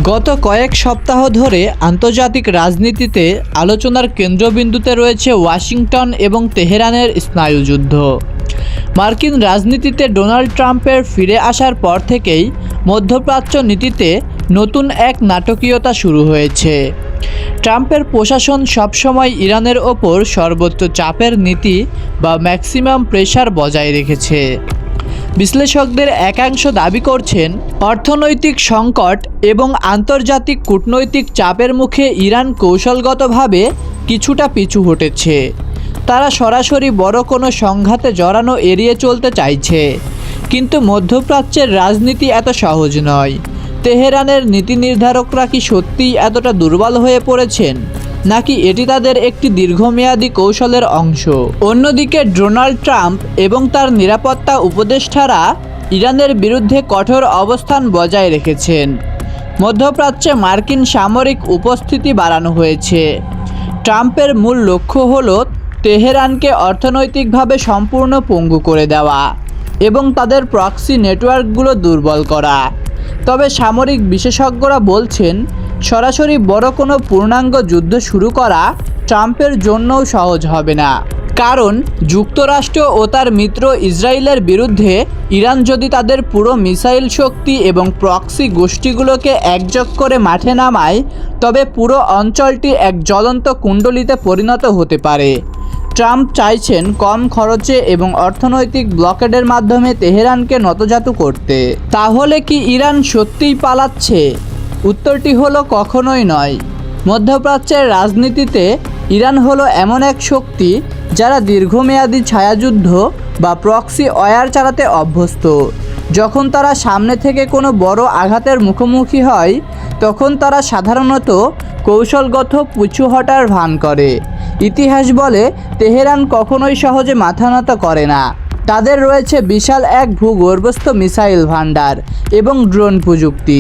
গত কয়েক সপ্তাহ ধরে আন্তর্জাতিক রাজনীতিতে আলোচনার কেন্দ্রবিন্দুতে রয়েছে ওয়াশিংটন এবং তেহরানের স্নায়ুযুদ্ধ। মার্কিন রাজনীতিতে ডোনাল্ড ট্রাম্পের ফিরে আসার পর থেকেই মধ্যপ্রাচ্য নীতিতে নতুন এক নাটকীয়তা শুরু হয়েছে। ট্রাম্পের প্রশাসন সবসময় ইরানের ওপর সর্বোচ্চ চাপের নীতি বা ম্যাক্সিমাম প্রেশার বজায় রেখেছে। বিশ্লেষকদের একাংশ দাবি করছেন, অর্থনৈতিক সংকট এবং আন্তর্জাতিক কূটনৈতিক চাপের মুখে ইরান কৌশলগতভাবে কিছুটা পিছু হটেছে। তারা সরাসরি বড় কোনো সংঘাতে জড়ানো এড়িয়ে চলতে চাইছে। কিন্তু মধ্যপ্রাচ্যের রাজনীতি এত সহজ নয়। তেহরানের নীতি নির্ধারকরা কি সত্যিই এতটা দুর্বল হয়ে পড়েছেন, নাকি এটি তাদের একটি দীর্ঘমেয়াদী কৌশলের অংশ? অন্যদিকে ডোনাল্ড ট্রাম্প এবং তার নিরাপত্তা উপদেষ্টারা ইরানের বিরুদ্ধে কঠোর অবস্থান বজায় রেখেছেন। মধ্যপ্রাচ্যে মার্কিন সামরিক উপস্থিতি বাড়ানো হয়েছে। ট্রাম্পের মূল লক্ষ্য হল তেহরানকে অর্থনৈতিকভাবে সম্পূর্ণ পঙ্গু করে দেওয়া এবং তাদের প্রক্সি নেটওয়ার্কগুলো দুর্বল করা। তবে সামরিক বিশেষজ্ঞরা বলছেন, সরাসরি বড় কোনো পূর্ণাঙ্গ যুদ্ধ শুরু করা ট্রাম্পের জন্যও সহজ হবে না। কারণ যুক্তরাষ্ট্র ও তার মিত্র ইসরায়েলের বিরুদ্ধে ইরান যদি তাদের পুরো মিসাইল শক্তি এবং প্রক্সি গোষ্ঠীগুলোকে একযোগ করে মাঠে নামায়, তবে পুরো অঞ্চলটি এক জ্বলন্ত কুণ্ডলিতে পরিণত হতে পারে। ট্রাম্প চাইছেন কম খরচে এবং অর্থনৈতিক ব্লকেডের মাধ্যমে তেহরানকে নতজাতু করতে। তাহলে কি ইরান সত্যিই পালাচ্ছে? উত্তরটি হলো কখনোই নয়। মধ্যপ্রাচ্যের রাজনীতিতে ইরান হলো এমন এক শক্তি যারা দীর্ঘমেয়াদী ছায়াযুদ্ধ বা প্রক্সি ওয়ার চালাতে অভ্যস্ত। যখন তারা সামনে থেকে কোনো বড় আঘাতের মুখোমুখি হয়, তখন তারা সাধারণত কৌশলগত পিছু হটার ভান করে। ইতিহাস বলে, তেহরান কখনোই সহজে মাথা নত করে না। তাদের রয়েছে বিশাল এক ভূগর্ভস্থ মিসাইল ভান্ডার এবং ড্রোন প্রযুক্তি।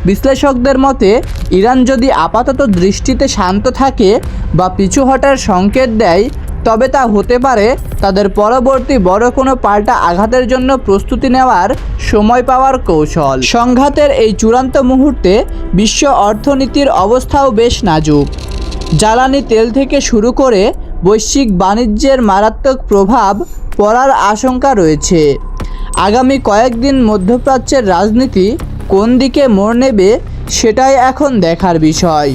বিশ্লেষকদের মতে, ইরান যদি আপাতত দৃষ্টিতে শান্ত থাকে বা পিছু হটার সংকেত দেয়, তবে তা হতে পারে তাদের পরবর্তী বড় কোনো পাল্টা আঘাতের জন্য প্রস্তুতি নেওয়ার সময় পাওয়ার কৌশল। সংঘাতের এই চূড়ান্ত মুহূর্তে বিশ্ব অর্থনীতির অবস্থাও বেশ নাজুক। জ্বালানি তেল থেকে শুরু করে বৈশ্বিক বাণিজ্যের মারাত্মক প্রভাব পড়ার আশঙ্কা রয়েছে। আগামী কয়েকদিন মধ্যপ্রাচ্যের রাজনীতি কোন দিকে মোড় নেবে, সেটাই এখন দেখার বিষয়।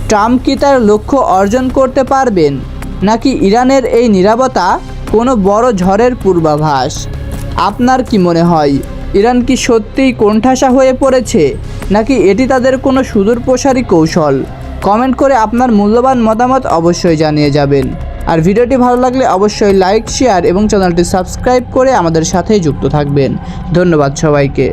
ট্রাম্প কি তার লক্ষ্য অর্জন করতে পারবেন, নাকি ইরানের এই নীরবতা কোনো বড় ঝড়ের পূর্বাভাস? আপনার কি মনে হয়, ইরান কি সত্যিই কোণঠাসা হয়ে পড়েছে, নাকি এটি তাদের কোনো সুদূরপ্রসারী কৌশল? কমেন্ট করে আপনার মূল্যবান মতামত অবশ্যই জানিয়ে যাবেন। আর ভিডিওটি ভালো লাগলে অবশ্যই লাইক, শেয়ার এবং চ্যানেলটি সাবস্ক্রাইব করে আমাদের সাথেই যুক্ত থাকবেন। ধন্যবাদ সবাইকে।